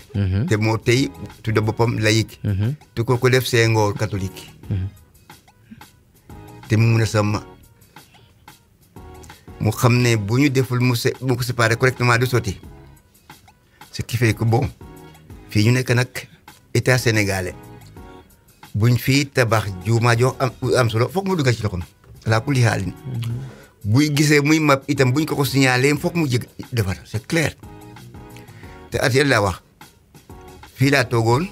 te moo tey tudda boppam laïque te ko def Senghor catholique te mu mun a sama mu xam ne bu ñu deful mu ko séparé correctement du sotti ce qui fait que bon fii ñu nekk nag état sénégalais buñ fii tabax juuma jox am solo foog mu duggal ci loxoom ala kulli xaalin buy gisee muy map itam buñ ko signalé foog mu jëg defar c'est clair te at yàlla laa wax fii laa toogoon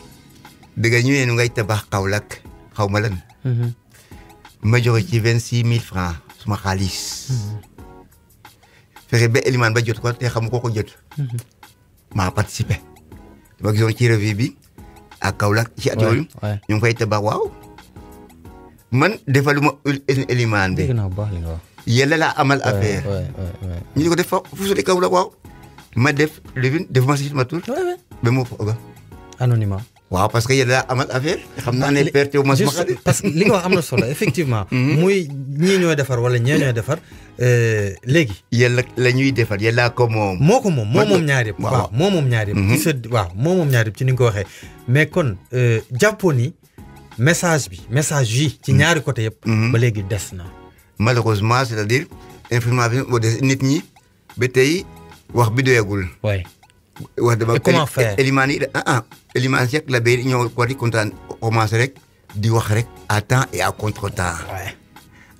dëgg ñu ne nu ngay tabax Kaolack xaw ma lan ma joxe ci 26 000 francs suma xaalis fexe ba Elimane ba jot ko te xam ko jot maa participé dama gisoon ci revue bi ak Kaolack ci at yooyu ñu ngi fay tabax waaw man defaluma Elimane bi yàlla laa amal affaire ñu di ko def fu sori Kaolack waaw ma def levin def ma si ma tur ba moo fa anonymat waaw parce que yàlla laa amal affaire xam naa ne perte ma suma xarit parce que li nga wax am na solo effectivement muy ñii ñooy defar wala ñee ñooy defar léegi yàlla la ñuy defar yàlla ko moom moom ñaar yëpp waaw moom ñaar yëpp ci sa waaw moom ñaar yëpp ci ni nga ko waxee mais kon jàppoon ni message yi ci ñaari côté yëpp ba léegi des na malheureusement c'est-à-dire information boo des nit ñi ba tey wax bi doyagul wax dama comment faire Elimane yi Elimane Seck la bay ñoo ko di kontaan commencé rek di wax rek à temps et à contre-temps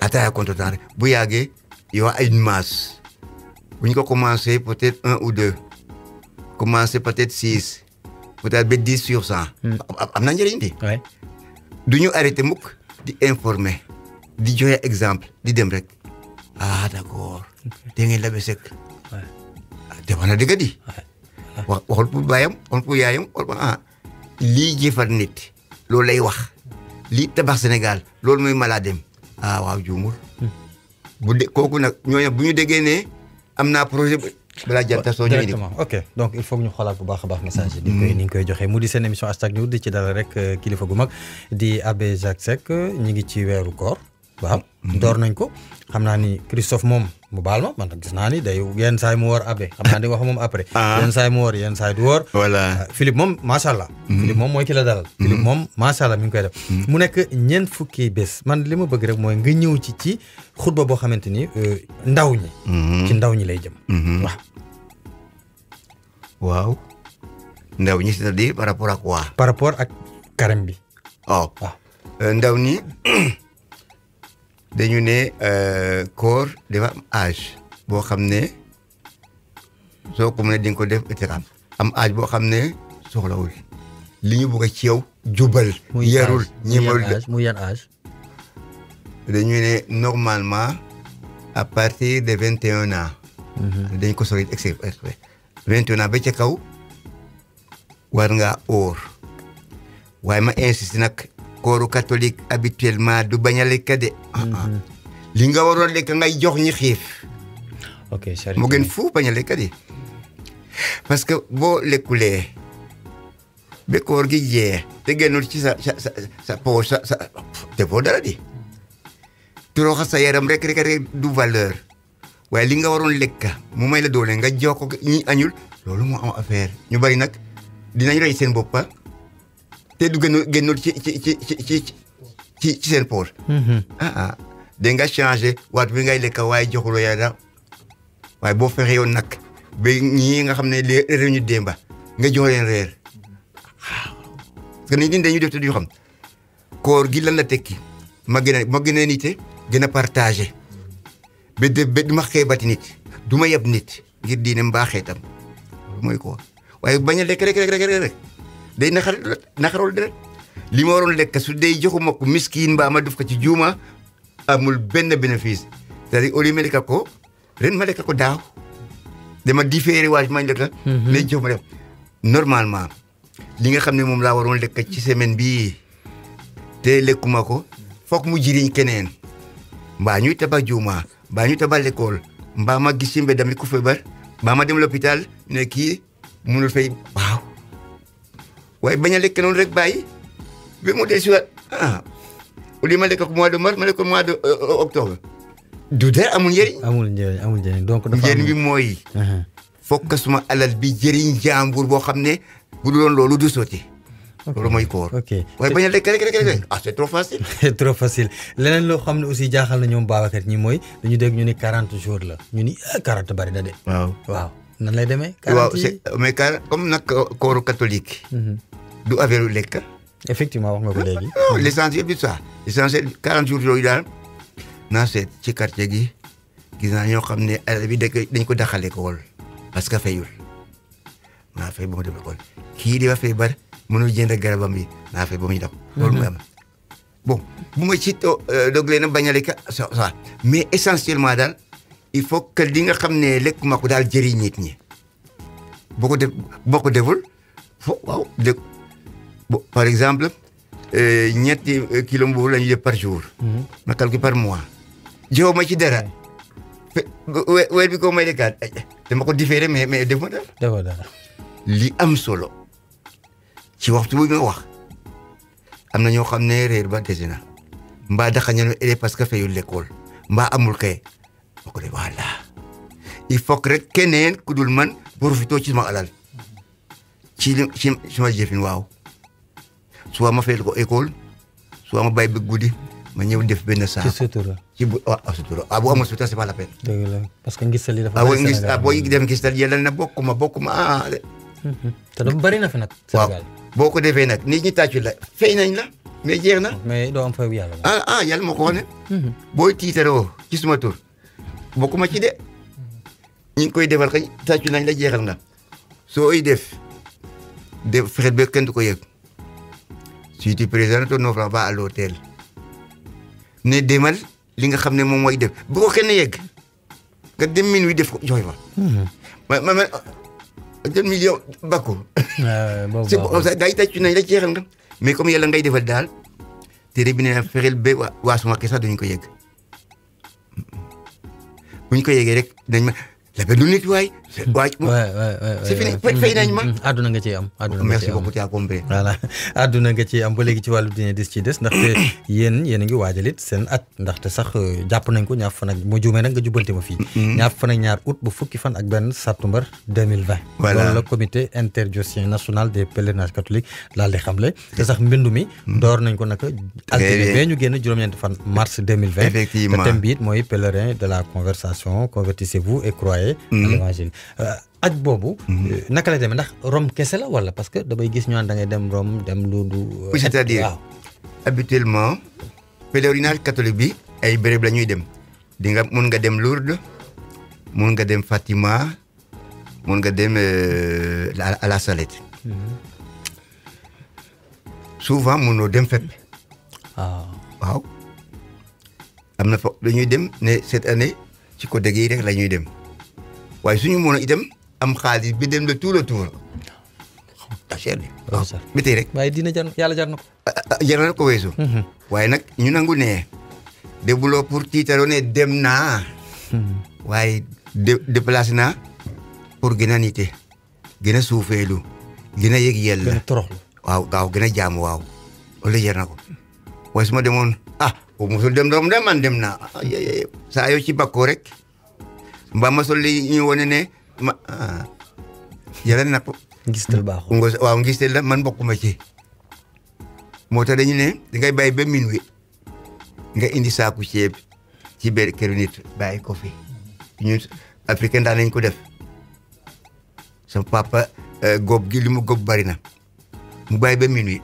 à temps et à contre-temps rek bu yàggee yow ay masse bu ñu ko commencé peut-être 1 ou 2 commencé peut-être 6 peut-être ba 10%. am na njëriñ di du ñu arrêté mukk di informer di joxe exemple di dem rek d'accord dégg ngeen la ba Seck defoon na dëgg di waxul pour baayam waxul pour yaayam lii jëfar nit loolu lay wax lii tabax Sénégal loolu mooy malaadem waaw juumul bu de kooku nag ñooñu bu ñu déggee ne am naa projet balaa janta soo ñëwee directement ok donc il faut que ñu xoolaat bu baax a baax message yi ni ñu koy joxee mu di seen émission #news di ci dal rek kilifa gu mag di Abbé Jacques Seck ñi ngi ci weeru koor waaw door nañ ko xam naa ni Christophe moom mu baal ma man gis naa ni day yenn saay mu woor Abbé xam naa di wax moom après yenn saay mu woor yenn saay du woor voilà Philippe moom macha allah Philippe moom mooy ki la dalal Philippe moom macha allah mi ngi koy def mu nekk ñeent fukki bés man li ma bëgg rek mooy nga ñëw ci xutba boo xamante ni ndaw ñi ci ndaw ñi lay jëm waaw ndaw ñi c'est-à-dire par rapport ak waa par rapport ak carême bi waaw ndaw ni dañu ne koor dafa am âge boo xam ne soo ko mënee di nga ko def itiraam am âge boo xam ne soxlawul li ñu bëgg ci yow jubal yarul ñemalul muy yan âge dañu ne normalement à partir de 21 ans dañ ko sori exprès 21 ans ba ca kaw war ngaa óor waaye ma insiste nag kooru catholique habituellement du bañ a lekk de li nga waroon lekk ngay jox ñi xiif ok charité mu gën fu bañ a lekk de parce que boo lekkulee ba koor gi jeex te génnul ci sa poche sa defoo dara di toroxa sa yaram rek du valeur waaye li nga waroon lekk mu may la doole nga jox ko ñi añul loolu moo am affaire ñu bari nag dinañ rey seen boppa te du génnul ci seen poche da nga changé waat bi ngay lekk waaye joxuloo yàlla waaye boo fexe yoon nag ba ñii nga xam ne réew ñu démba nga jox leen reer parce que nit ñi dañuy def te du xam koor gi lan la tekki ma gën a nite gën a partagé ba du ma xeebati nit du ma yeb nit ngir diine mbaaxee tam mooy koor waaye bañ a lekk rek day naxarol deret li ma waroon lekk su dee joxuma ko miskin mbaa ma def ko ci juuma amul benn bénéfice c'est-à-dire au lieu ma lekk ko ren ma lekk ko daaw dama différé waaj ma lekk lay jox ma def normalement li nga xam ne moom laa waroon lekk ci semaine bii te lekkuma ko foog mu jiriñ keneen mbaa ñuy tabax juuma mbaa ñuy tabax l'école mbaa ma gis ci mbedd mi ku feebar mbaa ma dem l'hôpital ne kii munul fay waaw waaye bañ a lekk noonu rek bàyyi ba mu dee si waat au lieu ma lekk ko mois de mars ma lekk ko mois de octobre du dara amul njëriñ amul njëriñ donc dafa njëriñ bi mooy fokk suma alal bi jëriñ jàmbur boo xam ne bu dul woon loolu du sotti loolu mooy koor waaye bañ a lekk rek c'est trop facile c'est trop facile leneen loo xam ne aussi jaaxal na ñoom Babacar ñi mooy dañu dégg ñu ni 40 jours la ñu ni 40 bari na de waaw nan lay demee 40 waaw mais comme nag kooru catholique du affaire lekk effectivement wax nga ko léegi l'essentiel bi ça l'essentiel 40 jours yooyu daal naa seet ci quartier gi gis naa ñoo xam ne alal bi dañ ko daxale école parce que fayul naa fay ba mu dem école kii di wax feebar mënul jënd garabam bi naa fay ba muy dem loolu mooy am bon bu ma ci dog leen a bañ a lekk ça mais essentiellement daal il faut que li nga xam ne lekk ma ko daal jëriñ nit ñi boo ko deful waaw par exemple ñetti kilo mburu la ñuy def par jour ma calcule par mois jox ma ci dara weer bi ko may lekkaat dama ko différé mais def ma dara li am solo ci waxtu bu nga wax am na ñoo xam ne réer ba dese na mbaa daxañano élève parce que fayul l'école mbaa amul kay ma ko def voilà il faut que rek keneen ku dul man profité ci sama alal ci sama jëfin waaw soit ma fayal ko école soit ma bàyyi ba guddi ma ñëw def benn saa. ci sutura. sutura bu amul sutura c'est pas la peine. dëgg la parce que ngistal yi dafa booy dem ngistal yàlla na bokkuma te dafa bari na fi nag. Sénégal boo ko defee nag nit ñi tàccu la fay nañ la mais jeex na. mais doo am fayu yàlla. yàlla moo ko wane. booy tiitaroo ci suma tur bokkuma ci de ñi ngi koy defal kañ tàccu nañ la jeexal nga sooy def fexeel ba kenn du ko yëg. Si tu présentes ton offre à l'hôtel ne demal li nga xam ne moom mooy def bu ko kenn yegg nga dem minuit def ko joxe fa. ma jël million bakku. c'est bon day tàccu nañ la jeexal nga mais comme yàlla ngay defal daal tere bi ne fexeel ba waa suma kese duñ ko yegg buñ ko yeggee rek dañ ma la benn nit waay. c'est fini fay nañ ma. àdduna nga ciy am. merci beaucoup tu as compris. voilà àdduna nga ciy am ba léegi ci wàllu diine des ci des ndaxte yéen a ngi waajalit seen at ndaxte sax jàpp nañ ko ñaar fan ak moo juumee nag nga jubbanti ma fii. ñaar fan ak ñaar août ba fukki fan ak benn septembre 2020. voilà loolu la comité interdiocésain national des pèlerinages catholiques daal di xamle. te sax mbindu mi. door nañ ko naka. altine bee ñu génn juróom-ñeenti fan mars 2020. effectivement te thème bi it mooy pèlerin de la conversation convertissez-vous et croyez à l'évangile. aj boobu. naka la demee ndax Rome kese la wala parce que damay gis ñu naan da ngay dem Rome dem lu du. c'est-à-dire waaw. habituellement pèlerinage catholique bi ay béréb la ñuy dem di nga mun nga dem Lourdes mun nga dem Fatima mun nga dem à la Salette souvent munoo dem fépp waaw am na fa dañuy dem ne cette année ci côté gi rek la ñuy dem waaye suñu mën a itam am xaalis bi dem le tour ta cher bi bi tey rek waaye dina jar yàlla jar na ko jar na ko weesu waaye nag ñu nangu ne débuloo pour tiitaroo ne dem naa waaye déplacé naa pour gën a nite gën a suufeelu gën a yëg yàlla gën a toroxlu waaw gën a jaamu waaw loolu jar na ko waaye su ma demoon bu mosul dem doom de man dem naa saa yoo ci bakkoo rek mbaa ma sol li ñu wone ne ma yàlla na ko ngistal baaxul waaw ngistal la man bokkuma ci moo tax dañu ne dangay bàyyi ba minuit nga indi saaku ceeb ci biir kër nit bàyyi ko fi ñun africain daan nañ ko def sama papa góob gi li mu góob bari na mu bàyyi ba minuit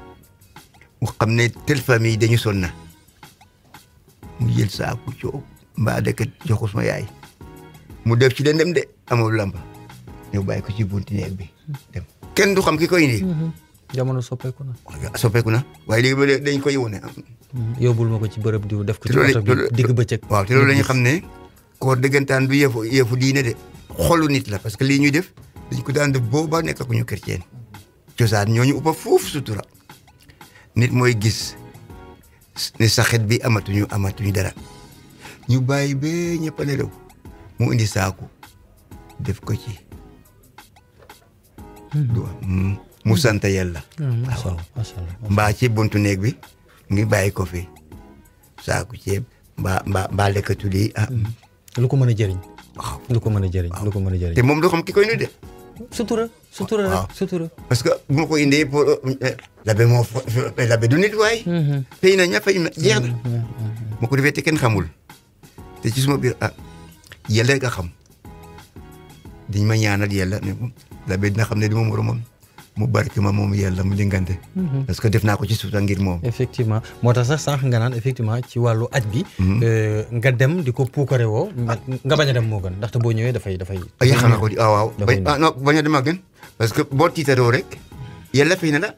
mu xam ne telle famille dañu sonn na mu jël saaku coow mbaa dëkk jox ko sama yaay mu def ci lëndëm de amul lamba ñëw bàyyi ko ci bunti néeg bi dem kenn du xam ki koy indi. jamono soppeeku na. soppeeku na waaye léegi dañ koy wone. yóbbul ma ko ci bërëb diw def ko ci oto bi digg bëccëg. waaw te loolu la ñu xam ne koor dëggantaan du yëfu diine de xolu nit la parce que lii ñuy def dañ ko daan def booba nekk ku ñu chrétien cosaan ñooñu uppa foofu sutura nit mooy gis ne saxet bi amatuñu dara ñu bàyyi ba ñëpp a nelaw mu indi saaku def ko ci mu sant yàlla mbaa ci buntu néeg bi ngi bàyyi ko fi saaku ceeb mbaa lekkatu lii lu ko mën a jëriñ waaw lu ko mën a jëriñ te moom du xam ki koy nuyu de sutura rek sutura parce que bu ma ko indee pour labe du nit waay fay na ña fay na jeex na ma ko defee te kenn xamul te ci suma biir yàlla nga xam dañ ma ñaanal yàlla ne labe dina xam ne duma moromam mu barke ma moom yàlla mu dingante parce que def naa ko ci suuta ngir moom effectivement moo tax sax sànq nga naan effectivement ci wàllu aj bi nga dem di ko puukare woo nga bañ a dem moo gën ndaxte boo ñëwee dafay yàq na ko di waaw non bañ a dem a gën parce que boo tiitaroo rek yàlla fay na la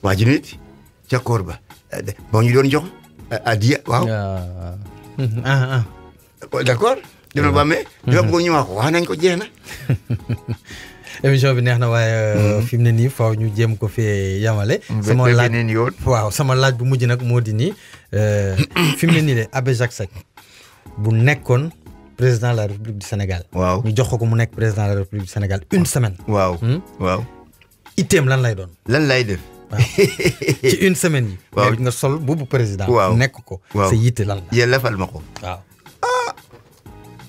waa ji nit ca koor ba boo ñu doon jox adiya waaw d'accord dama ba mais dafa bëgg ñu wax nañ ko jeex na émission bi neex na waaye fi mu ne nii faaw ñu jéem ko fee yamale sama laaj bu mujj nag moo di nii fi mu ne nii de Abbé Jacques Seck bu nekkoon président de la République du Sénégal waaw ñu jox ko mu nekk président de la République du Sénégal une semaine waaw itteem lan lay doon lan lay def ci une semaine yi waaw nga sol boobu président nekk ko sa yitte lan la yàlla fal ma ko waaw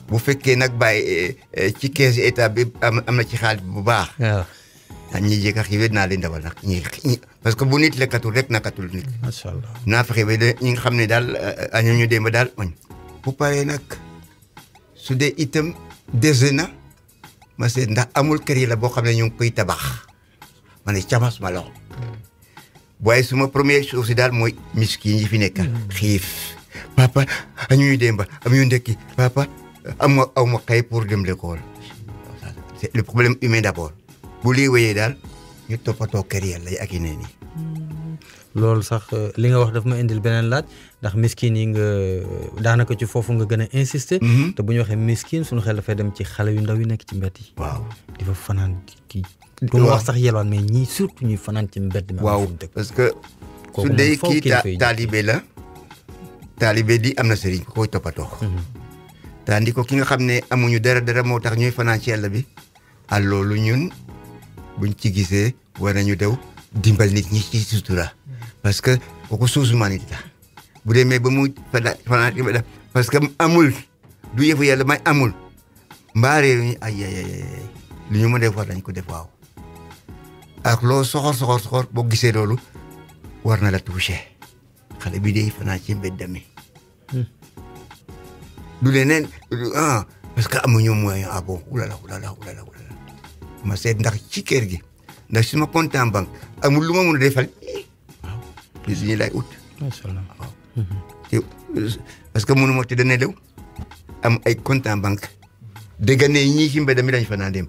bu fekkee nag bàyyi ci kees état bi am na ci xaalis bu baax. waaw ñi jékka xiiwee naa leen dawal nag ñi parce que bu nit lekkatul rek nakatul nit. macha allah naa fexe ba ñi nga xam ne daal añu ñu démb daal mañ. bu paree nag su dee itam dese na ma seet ndax amul kër yi la boo xam ne ñu ngi koy tabax ma ne camas ma loxo waaye suma première chose daal mooy miskin yi fi nekk. xiif papa añu ñu démb am ñu ndekki papa. aw ma kay pour dem l'école c'est le problème humain d'abord bu lii wéyee daal ñu toppatoo kër yàlla yi ak i neen yi loolu sax li nga wax daf ma indil beneen laaj ndax miskin yi nga daanaka ci foofu nga gën a insister te bu ñu waxee miskin suñu xel dafay dem ci xale yu ndaw yi nekk ci mbedd yi waaw di fa fanaan di du ma wax sax yelwaan mais ñii surtout ñuy fanaan ci mbedd mi waaw parce que su dee kii taalibe la taalibe di am na sëriñ ko koy toppatoo tandi ko ki nga xam ne amuñu dara moo tax ñuy fanaan ci yàlla bi a loolu ñun buñ ci gisee war nañu daw dimbal nit ñi ci sutura parce que kooku suusuma nit la bu demee ba mu fanaan parce que amul du yëfu yàlla may amul mbaaree ñu ay lu ñu mën def war nañ ko def waaw ak loo soxor boo gisee loolu war na la touché xale bi day fanaan ci mbedd mi du leneen parce que amuñu moyen bon ulala ma seet ndax ci kër gi ndax su ma compte en banque amul lu ma mën a defal waaw li lay ut macha allah. parce que mënu ma tëdd nelaw am ay compte en banque dégg ne ñii ci mbedd mi dañ fa naan dem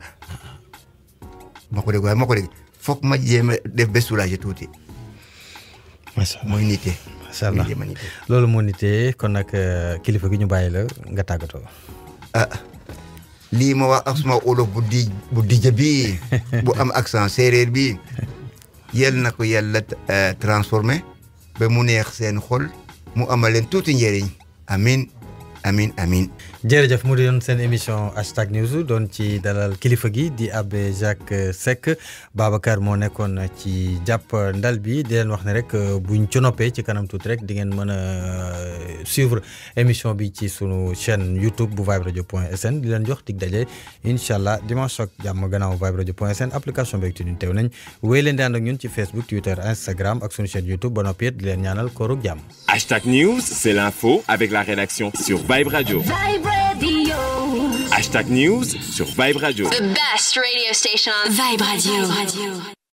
ma ko dégg foog ma jéem a def ba soulager tuuti. macha allah mooy nite. macha allah loolu moo nite kon nag kilifa gi ñu bàyyi la nga tàggatoo. lii ma wax ak suma olof bu dijja bi bu am accent séeréer bi yal na ko yàlla transformé ba mu neex seen xol mu amal leen tuuti njëriñ amin amin amin jërëjëf mu doon seen émission hashtag news doon ci dalal kilifa gi di Abbé Jacques Seck Babacar moo nekkoon ci jàpp ndal bi di leen wax ne rek buñ ci noppee ci kanam tuuti rek di ngeen mën a suivre émission bi ci sunu chaîne YouTube bu Vibe Radio point sn di leen jox dig daje incha allah dimanche ak jàmm gannaaw Vibe Radio point sn application beeg tuuti teew nañ wéy leen di ànd ak ñun ci Facebook Twitter Instagram ak sunu chaîne YouTube ba noppi di leen ñaanal koorug jàmm. Hashtag News, c'est l'info avec la rédaction sur Vibe Radio. Vibe Radio. Hashtag News sur Vibe Radio. The best radio station on Vibe Radio.